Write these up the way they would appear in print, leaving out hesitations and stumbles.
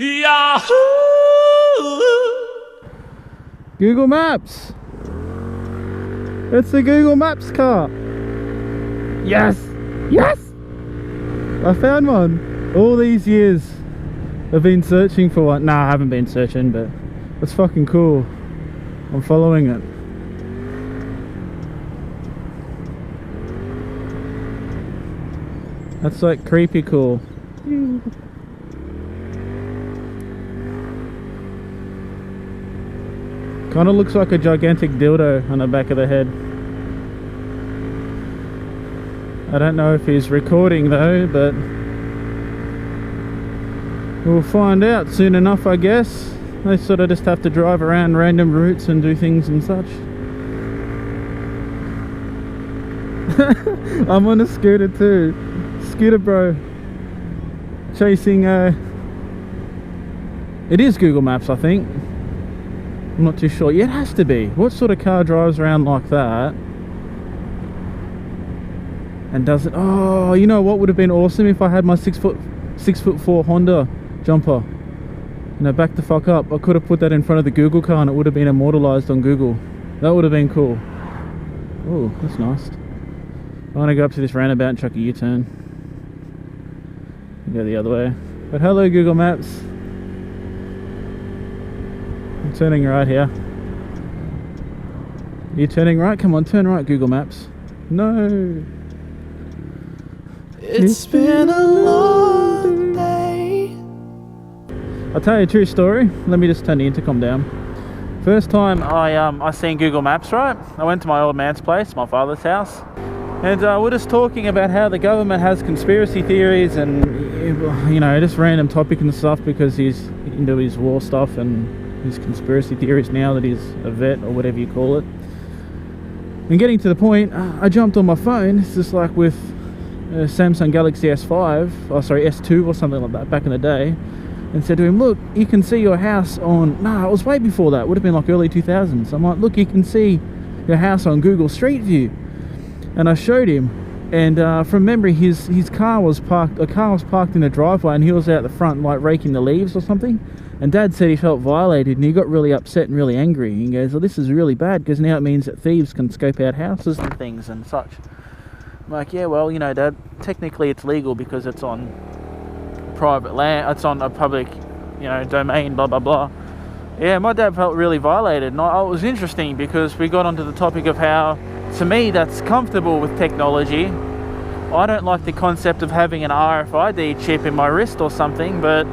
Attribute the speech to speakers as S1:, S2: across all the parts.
S1: Yahoo!
S2: Google Maps. It's the Google Maps car. Yes! Yes! I found one. All these years I've been searching for one. Nah, I haven't been searching, but it's fucking cool. I'm following it. That's like creepy cool. Kind of looks like a gigantic dildo on the back of the head. I don't know if he's recording though, but we'll find out soon enough, I guess. They sort of just have to drive around random routes and do things and such. I'm on a scooter too. Scooter bro. Chasing it is Google Maps, I think. I'm not too sure. Yeah, it has to be. What sort of car drives around like that and does it? Oh, you know what would have been awesome if I had my 6'4" Honda jumper. You know, back the fuck up. I could have put that in front of the Google car and it would have been immortalized on Google. That would have been cool. Oh, that's nice. I want to go up to this roundabout and chuck a U-turn. Go the other way. But hello, Google Maps. I'm turning right here. Are you turning right? Come on, turn right, Google Maps. No.
S1: It's been a long day.
S2: I'll tell you a true story. Let me just turn the intercom down. First time I seen Google Maps, right? I went to my old man's place, my father's house, and we're just talking about how the government has conspiracy theories and, you know, just random topic and stuff because he's into his war stuff and his conspiracy theories now that he's a vet or whatever you call it. And getting to the point, I jumped on my phone. It's just like with Samsung Galaxy S5, oh sorry, S2 or something like that back in the day, and said to him, look, you can see your house on, it was way before that, would have been like early 2000s. I'm like, look, you can see your house on Google Street View. And I showed him, and from memory his car was parked, a car was parked in the driveway and he was out the front like raking the leaves or something. And Dad said he felt violated and he got really upset and really angry. He goes, well, this is really bad because now it means that thieves can scope out houses and things and such. I'm like, yeah, well, you know, Dad, technically it's legal because it's on private land, it's on a public, you know, domain, blah, blah, blah. Yeah, my dad felt really violated. And it was interesting because we got onto the topic of how, to me, that's comfortable with technology. I don't like the concept of having an RFID chip in my wrist or something, but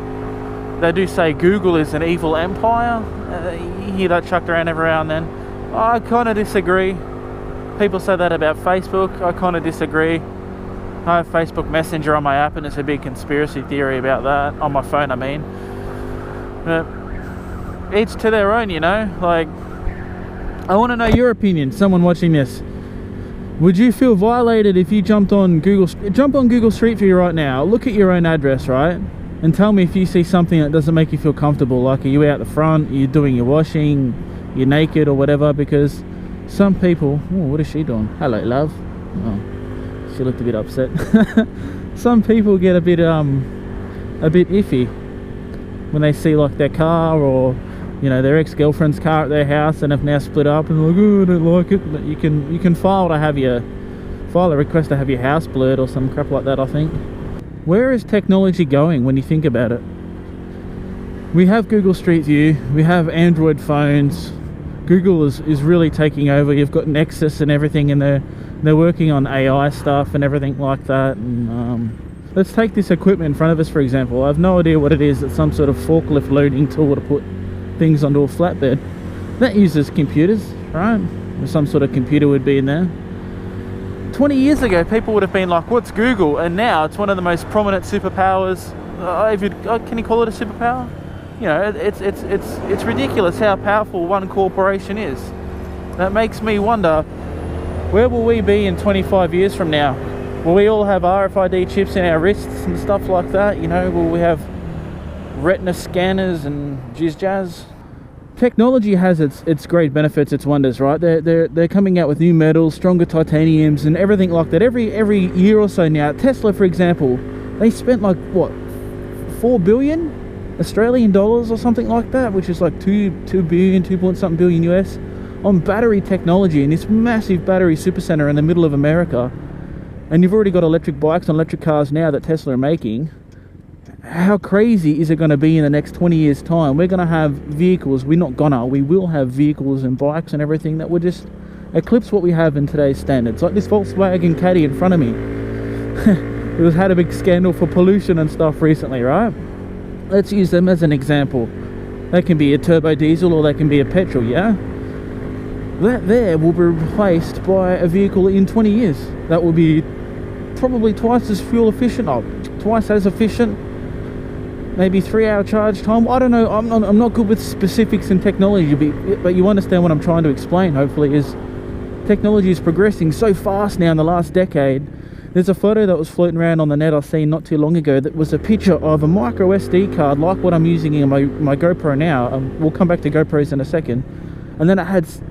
S2: they do say Google is an evil empire. You hear that chucked around every now and then. I kind of disagree. People say that about Facebook. I kind of disagree. I have Facebook Messenger on my app and it's a big conspiracy theory about that. On my phone, I mean. But each to their own, you know. Like, I want to know your opinion, someone watching this. Would you feel violated if you jumped on Google Street View right now, look at your own address, right? And tell me if you see something that doesn't make you feel comfortable, like are you out the front, are you doing your washing, you're naked or whatever, because some people, oh, what is she doing? Hello, love. Oh, she looked a bit upset. Some people get a bit iffy when they see like their car or, you know, their ex-girlfriend's car at their house and have now split up and like, oh, I don't like it. But you can file a request to have your house blurred or some crap like that, I think. Where is technology going when you think about it? We have Google Street View, we have Android phones. Google is really taking over. You've got Nexus and everything, and they're working on AI stuff and everything like that. And let's take this equipment in front of us, for example. I have no idea what it is. It's some sort of forklift loading tool to put things onto a flatbed. That uses computers, right? Or some sort of computer would be in there. 20 years ago, people would have been like, what's Google? And now it's one of the most prominent superpowers. Can you call it a superpower? You know, it's ridiculous how powerful one corporation is. That makes me wonder, where will we be in 25 years from now? Will we all have RFID chips in our wrists and stuff like that? You know, will we have retina scanners and jizz? Technology has its great benefits, its wonders, right? They're coming out with new metals, stronger titaniums and everything like that every year or so now. Tesla, for example, they spent like what, 4 billion Australian dollars or something like that, which is like 2 billion, 2 point something billion US on battery technology in this massive battery supercenter in the middle of America. And you've already got electric bikes and electric cars now that Tesla are making. How crazy is it going to be in the next 20 years time? We're going to have vehicles, we will have vehicles and bikes and everything that would just eclipse what we have in today's standards. Like this Volkswagen Caddy in front of me. It was had a big scandal for pollution and stuff recently, right? Let's use them as an example. They can be a turbo diesel or they can be a petrol, yeah? That there will be replaced by a vehicle in 20 years. That will be probably twice as fuel efficient, twice as efficient, maybe 3-hour charge time. I don't know, I'm not good with specifics in technology, but you understand what I'm trying to explain, hopefully, is technology is progressing so fast now in the last decade. There's a photo that was floating around on the net I seen not too long ago that was a picture of a micro SD card like what I'm using in my GoPro now. We'll come back to GoPros in a second. And then it had 16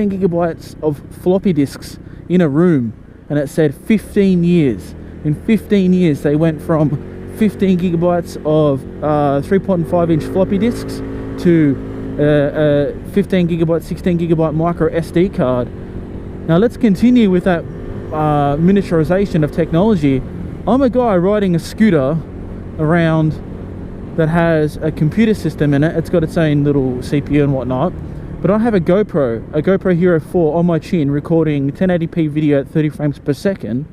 S2: gigabytes of floppy disks in a room, and it said 15 years. In 15 years they went from 15 gigabytes of 3.5 inch floppy disks to 15 gigabyte, 16 gigabyte micro SD card. Now let's continue with that miniaturization of technology. I'm a guy riding a scooter around that has a computer system in it. It's got its own little CPU and whatnot. But I have a GoPro Hero 4 on my chin recording 1080p video at 30 frames per second.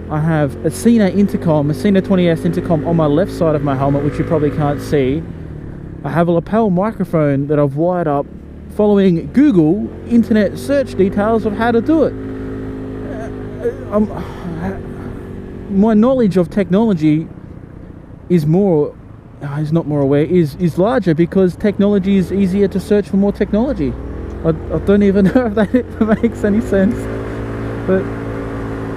S2: I have a Cena intercom, a Cena 20S intercom on my left side of my helmet, which you probably can't see. I have a lapel microphone that I've wired up following Google internet search details of how to do it. My knowledge of technology is larger because technology is easier to search for more technology. I don't even know if that makes any sense. But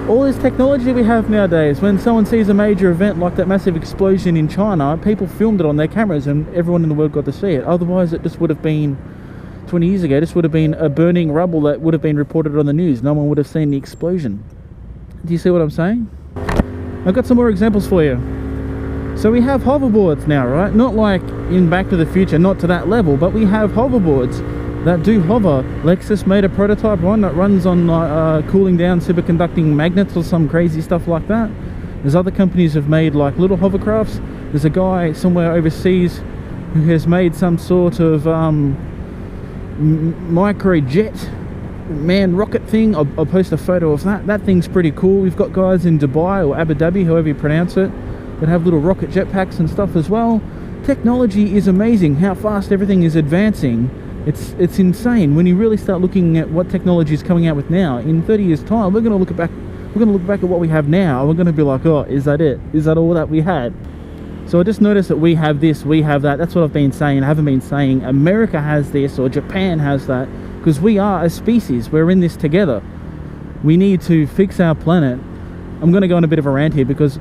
S2: all this technology we have nowadays, when someone sees a major event like that massive explosion in China, people filmed it on their cameras and everyone in the world got to see it. Otherwise it just would have been 20 years ago, this would have been a burning rubble that would have been reported on the news. No one would have seen the explosion. Do you see what I'm saying? I've got some more examples for you. So we have hoverboards now, right? Not like in Back to the Future, not to that level, but we have hoverboards that do hover. Lexus made a prototype one that runs on cooling down superconducting magnets or some crazy stuff like that. There's other companies have made like little hovercrafts. There's a guy somewhere overseas who has made some sort of microjet man rocket thing. I'll post a photo of that. That thing's pretty cool. We've got guys in Dubai or Abu Dhabi, however you pronounce it, that have little rocket jetpacks and stuff as well. Technology is amazing. How fast everything is advancing. It's insane when you really start looking at what technology is coming out with now. In 30 years time, we're going to look back at what we have now. We're going to be like, oh, is that it? Is that all that we had? So I just noticed that we have this, we have that. That's what I've been saying. I haven't been saying America has this or Japan has that, because we are a species. We're in this together. We need to fix our planet. I'm going to go on a bit of a rant here because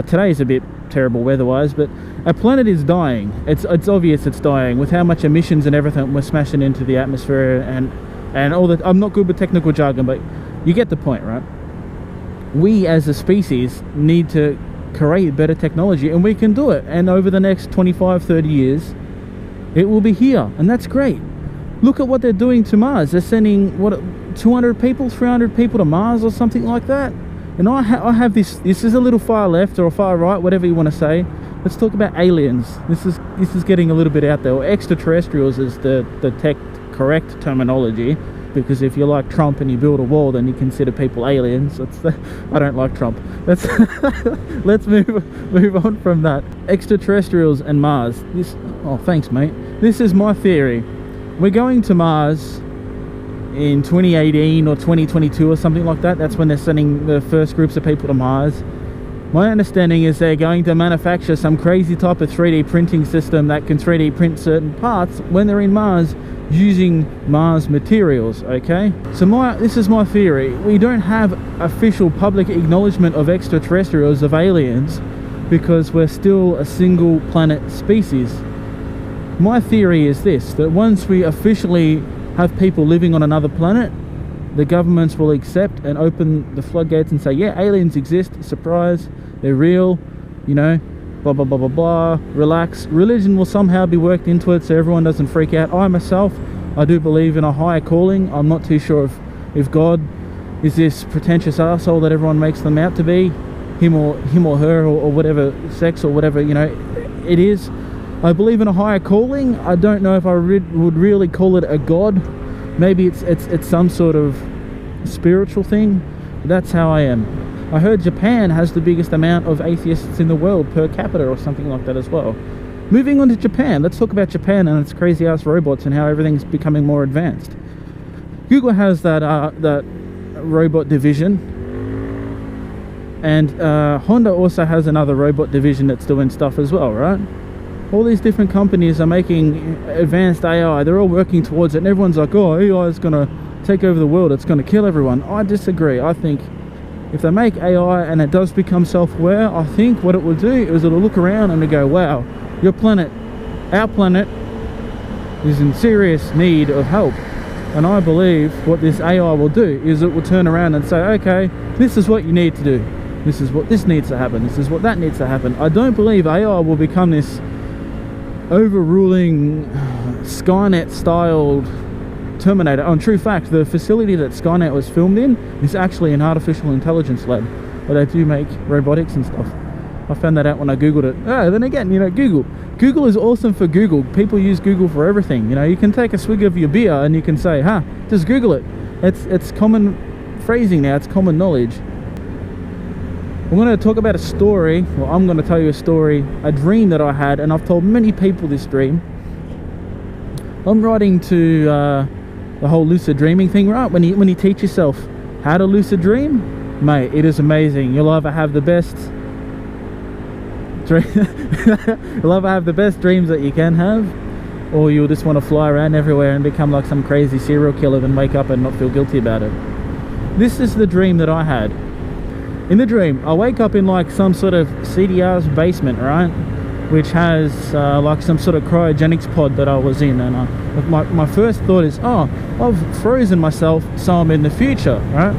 S2: today is a bit terrible weather-wise, but our planet is dying. It's obvious it's dying with how much emissions and everything we're smashing into the atmosphere and all that. I'm not good with technical jargon, but you get the point, right? We as a species need to create better technology, and we can do it. And over the next 25-30 years, it will be here, and that's great. Look at what they're doing to Mars. They're sending 200 people, 300 people to Mars or something like that. And I have this is a little far left or far right, whatever you want to say. Let's talk about aliens. This is getting a little bit out there. Or extraterrestrials is the correct terminology, because if you like Trump and you build a wall, then you consider people aliens. I don't like Trump. Let's move on from that. Extraterrestrials and Mars. Oh, thanks, mate. This is my theory. We're going to Mars in 2018 or 2022 or something like that. That's when they're sending the first groups of people to Mars. My understanding is they're going to manufacture some crazy type of 3D printing system that can 3D print certain parts when they're in Mars using Mars materials, okay? So this is my theory. We don't have official public acknowledgement of extraterrestrials, of aliens, because we're still a single planet species. My theory is this, that once we officially have people living on another planet, the governments will accept and open the floodgates and say, yeah, aliens exist, surprise, they're real, you know, blah blah blah blah blah, relax. Religion will somehow be worked into it so everyone doesn't freak out. I myself, I do believe in a higher calling. I'm not too sure if God is this pretentious asshole that everyone makes them out to be, him or her or whatever sex or whatever, you know, it is. I believe in a higher calling. I don't know if I would really call it a God. Maybe it's some sort of spiritual thing. That's how I am. I heard Japan has the biggest amount of atheists in the world per capita or something like that as well. Moving on to Japan, let's talk about Japan and its crazy ass robots and how everything's becoming more advanced. Google has that robot division, and Honda also has another robot division that's doing stuff as well, right? All these different companies are making advanced AI. They're all working towards it, and everyone's like, oh, AI is going to take over the world, it's going to kill everyone. I disagree. I think if they make AI and it does become self-aware, I think what it will do is it'll look around and it'll go, wow, your planet, our planet, is in serious need of help. And I believe what this AI will do is it will turn around and say, okay, this is what you need to do. This is what this needs to happen. This is what that needs to happen. I don't believe AI will become this overruling Skynet-styled Terminator. In true fact, the facility that Skynet was filmed in is actually an artificial intelligence lab, where they do make robotics and stuff. I found that out when I googled it. Oh, then again, you know, Google is awesome for Google. People use Google for everything. You know, you can take a swig of your beer and you can say, just Google it. It's common phrasing now. It's common knowledge. I'm going to talk about a story. Well, I'm going to tell you a story, a dream that I had, and I've told many people this dream. I'm writing to the whole lucid dreaming thing, right? When you teach yourself how to lucid dream, mate, it is amazing. You'll either have the best you'll either have the best dreams that you can have, or you'll just want to fly around everywhere and become like some crazy serial killer and wake up and not feel guilty about it. This is the dream that I had. In the dream, I wake up in like some sort of CDR's basement, right? Which has like some sort of cryogenics pod that I was in, and my first thought is, oh, I've frozen myself, so I'm in the future, right?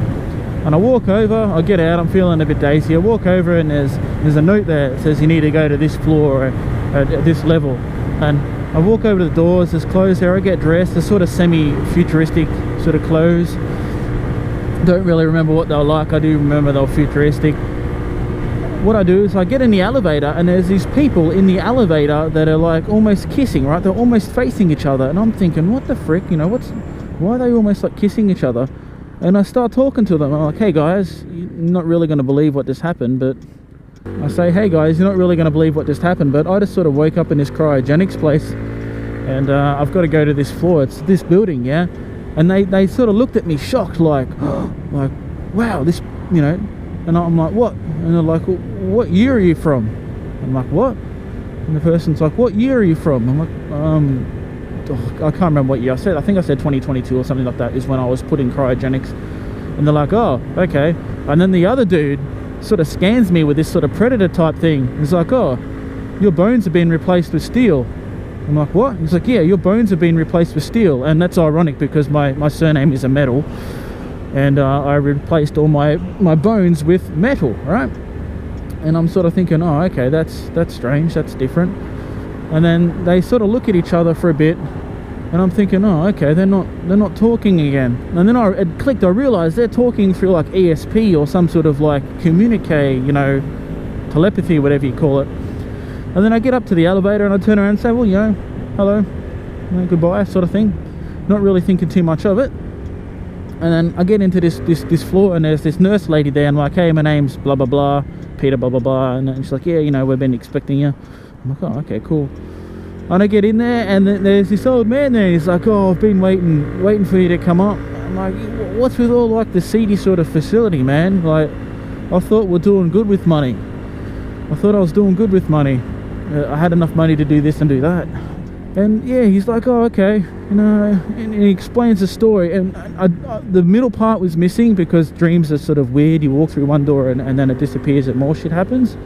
S2: And I walk over, I get out, I'm feeling a bit dazy. I walk over and there's a note there that says you need to go to this floor or at this level. And I walk over to the doors, there's clothes there, I get dressed, there's sort of semi-futuristic sort of clothes. Don't really remember what they were like. I do remember they were futuristic. What I do is I get in the elevator, and there's these people in the elevator that are like almost kissing, right? They're almost facing each other, and I'm thinking, what the frick, you know, why are they almost like kissing each other? And I start talking to them. I'm like, hey guys, you're not really going to believe what just happened, but I say, hey guys, you're not really going to believe what just happened, but I just sort of woke up in this cryogenics place, and I've got to go to this floor. It's this building, yeah? And they sort of looked at me shocked, like, like, wow, this, you know. And I'm like, what? And they're like, well, what year are you from? I'm like, what? And the person's like, what year are you from? I'm like, I can't remember what year I said. I think I said 2022 or something like that is when I was put in cryogenics. And they're like, oh, okay. And then the other dude sort of scans me with this sort of predator type thing. He's like, oh, your bones have been replaced with steel. I'm like, what? He's like, yeah, your bones have been replaced with steel. And that's ironic because my surname is a metal. And I replaced all my bones with metal, right? And I'm sort of thinking, oh, okay, that's strange, that's different. And then they sort of look at each other for a bit, and I'm thinking, oh, okay, they're not talking again. And then it clicked. I realized they're talking through like ESP or some sort of like communique, you know, telepathy, whatever you call it. And then I get up to the elevator and I turn around and say, well, you know, hello, you know, goodbye, sort of thing. Not really thinking too much of it. And then I get into this floor, and there's this nurse lady there, and I'm like, hey, my name's blah blah blah, Peter blah blah blah, and she's like, yeah, you know, we've been expecting you. I'm like, oh, okay, cool. And I get in there, and then there's this old man there. He's like, oh, I've been waiting for you to come up. I'm like, what's with all like the seedy sort of facility, man? Like, I thought we're doing good with money. I thought I was doing good with money. I had enough money to do this and do that. And yeah, he's like, oh, okay, you know, and he explains the story. And the middle part was missing because dreams are sort of weird. You walk through one door and then it disappears and more shit happens.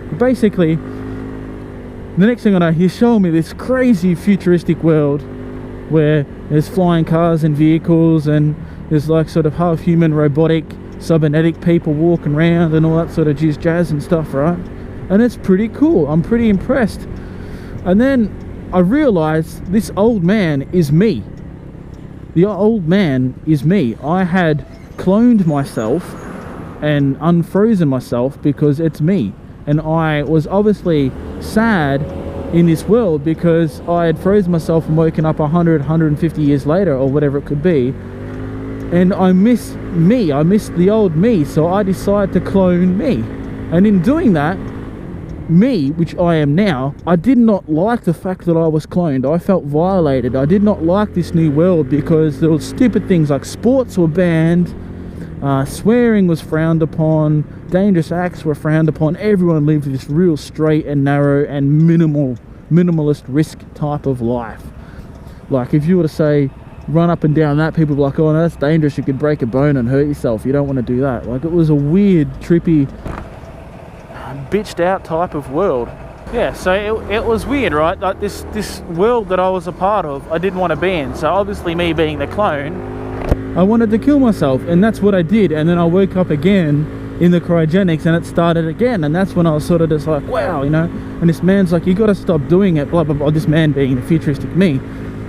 S2: But basically, the next thing I know, he's showing me this crazy futuristic world where there's flying cars and vehicles, and there's like sort of half human robotic cybernetic people walking around and all that sort of jazz and stuff, right? and it's pretty cool. I'm pretty impressed. And then I realized this old man is me. The old man is me. I had cloned myself and unfrozen myself because it's me. And I was obviously sad in this world because I had frozen myself and woken up 100, 150 years later or whatever it could be. And I miss me. I miss the old me. So I decided to clone me. And in doing that, me, which I am now, I did not like the fact that I was cloned. I felt violated. I did not like this new world because there were stupid things like sports were banned, swearing was frowned upon, dangerous acts were frowned upon. Everyone lived this real straight and narrow and minimalist risk type of life. Like if you were to say run up and down that, people were like, oh no, that's dangerous, you could break a bone and hurt yourself, you don't want to do that. Like it was a weird, trippy, bitched out type of world. Yeah, so it was weird, right? Like this world that I was a part of, I didn't want to be in. So obviously me being the clone, I wanted to kill myself, and that's what I did. And then I woke up again in the cryogenics and it started again, and that's when I was sort of just like, wow, you know. And this man's like, you got to stop doing it, blah blah blah. This man being the futuristic me.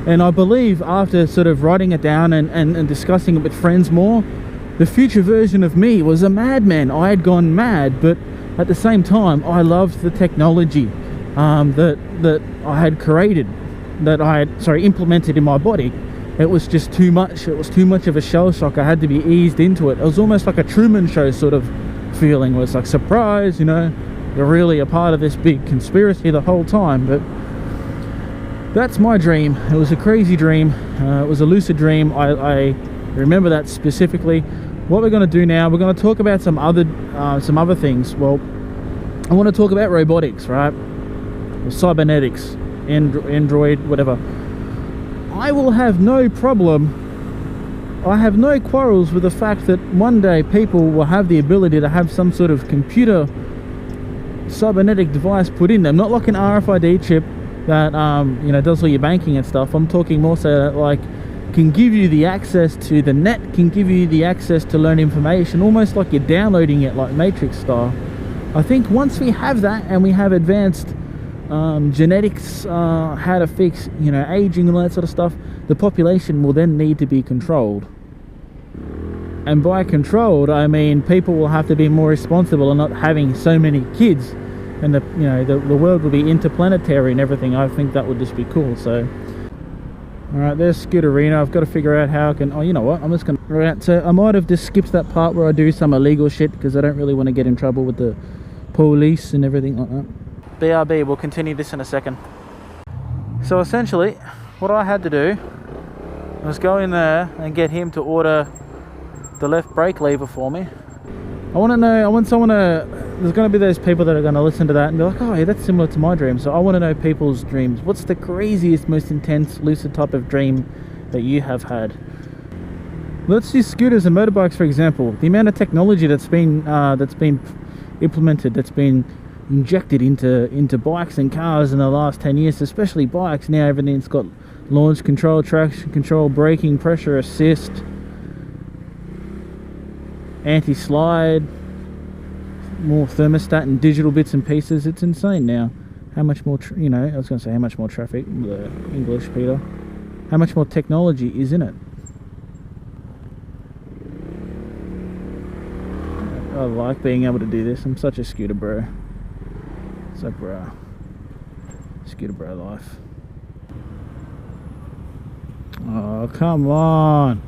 S2: And I believe after sort of writing it down and discussing it with friends more, the future version of me was a madman. I had gone mad, but at the same time, I loved the technology that I had created, that I had, implemented in my body. It was just too much. It was too much of a shell shock. I had to be eased into it. It was almost like a Truman Show sort of feeling, where it's like, surprise, you know, you're really a part of this big conspiracy the whole time. But that's my dream. It was a crazy dream. It was a lucid dream. I remember that specifically. What we're going to do now, we're going to talk about some other things. Well, I want to talk about robotics, right? Or cybernetics, android, whatever. I will have no problem, I have no quarrels with the fact that one day people will have the ability to have some sort of computer cybernetic device put in them. Not like an RFID chip that you know, does all your banking and stuff. I'm talking more so that, like, can give you the access to the net, can give you the access to learn information, almost like you're downloading it, like Matrix style. I think once we have that and we have advanced genetics, how to fix, you know, aging and all that sort of stuff, the population will then need to be controlled. And by controlled, I mean people will have to be more responsible and not having so many kids, and the world will be interplanetary and everything. I think that would just be cool. So alright, there's Scooterino. I've got to figure out how I can... Oh, you know what? I'm just going to... Right, so I might have just skipped that part where I do some illegal shit because I don't really want to get in trouble with the police and everything like that. BRB, we'll continue this in a second. So essentially, what I had to do was go in there and get him to order the left brake lever for me. I want someone to... There's going to be those people that are going to listen to that and be like, oh yeah, that's similar to my dream. So I want to know people's dreams. What's the craziest, most intense, lucid type of dream that you have had? Let's use scooters and motorbikes for example. The amount of technology that's been implemented, that's been injected into bikes and cars in the last 10 years, especially bikes. Now everything's got launch control, traction control, braking, pressure assist, anti-slide, more thermostat and digital bits and pieces. It's insane now. How much more, I was going to say how much more traffic, the English, Peter. How much more technology is in it? I like being able to do this. I'm such a scooter bro. So bro. Scooter bro life. Oh, come on.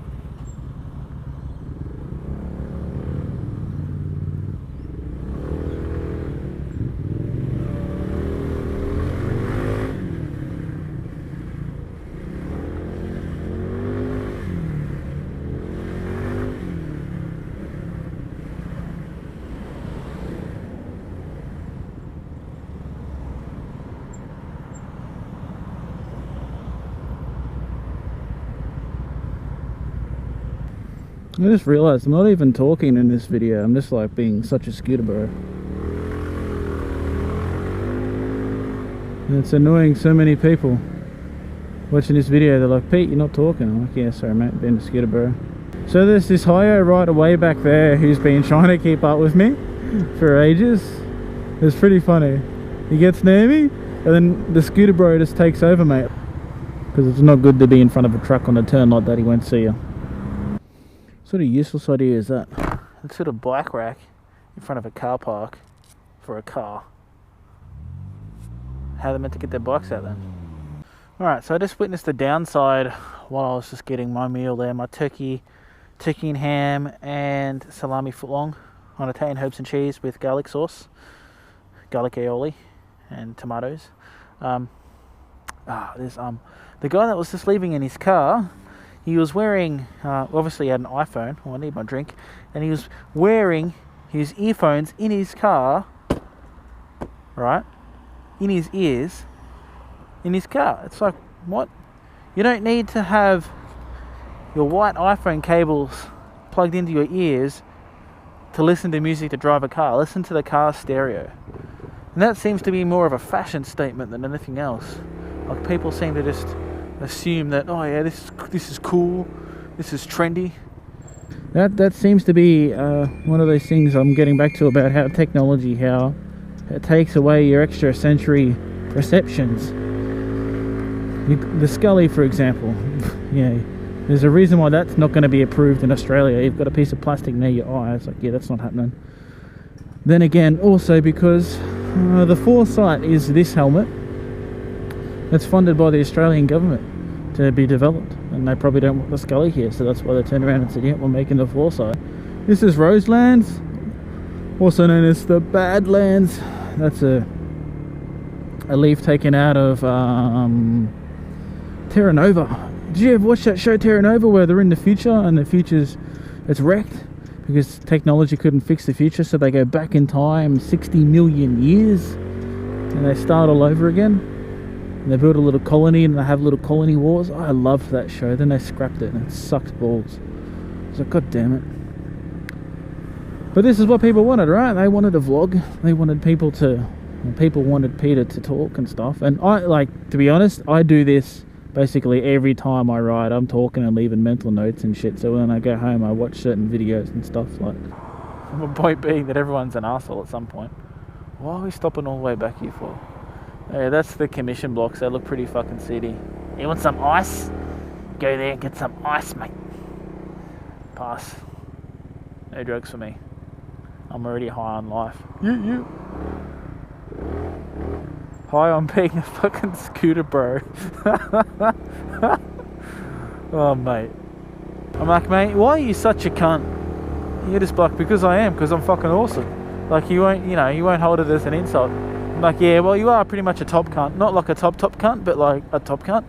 S2: I just realized I'm not even talking in this video. I'm just like being such a scooter bro. And it's annoying so many people watching this video. They're like, Pete, you're not talking. I'm like, yeah, sorry mate, being a scooter bro. So there's this hio right away back there who's been trying to keep up with me for ages. It's pretty funny. He gets near me, and then the scooter bro just takes over, mate. Because it's not good to be in front of a truck on a turn like that. He won't see you. What sort of useless idea is that? It's sort of bike rack in front of a car park for a car. How are they meant to get their bikes out then? Alright, so I just witnessed the downside while I was just getting my meal there. My turkey and ham and salami footlong on Italian herbs and cheese with garlic sauce, garlic aioli and tomatoes. The guy that was just leaving in his car, he was wearing, obviously he had an iPhone. Oh, I need my drink. And he was wearing his earphones in his car, right, in his ears, in his car. It's like, what? You don't need to have your white iPhone cables plugged into your ears to listen to music to drive a car. Listen to the car stereo. And that seems to be more of a fashion statement than anything else. Like, people seem to just assume that, oh yeah, this is cool, this is trendy. That seems to be one of those things I'm getting back to about how technology, how it takes away your extrasensory perceptions. The Scully, for example, yeah, there's a reason why that's not going to be approved in Australia. You've got a piece of plastic near your eye. It's like, yeah, that's not happening. Then again, also because the foresight is this helmet that's funded by the Australian government to be developed, and they probably don't want the Scully here, so that's why they turned around and said, yeah, we're making the foresight. This is Roselands, also known as the Badlands. That's a leaf taken out of Terra Nova. Did you ever watch that show Terra Nova, where they're in the future and the future's it's wrecked because technology couldn't fix the future, so they go back in time 60 million years and they start all over again, and they build a little colony and they have little colony wars? I loved that show. Then they scrapped it and it sucked balls. I was like, god damn it. But this is what people wanted, right? They wanted a vlog. They wanted people wanted Peter to talk and stuff. And I, like, to be honest, I do this basically every time I ride. I'm talking and leaving mental notes and shit, so when I go home I watch certain videos and stuff. Like, my point being that everyone's an asshole at some point. Why are we stopping all the way back here for? Yeah, that's the commission blocks. They look pretty fucking seedy. You want some ice? Go there and get some ice, mate. Pass. No drugs for me. I'm already high on life. You. High on being a fucking scooter bro. Oh, mate. I'm like, mate, why are you such a cunt? You're just like, because I am, because I'm fucking awesome. Like, you won't hold it as an insult. I'm like, yeah, well, you are pretty much a top cunt. Not like a top cunt, but like a top cunt.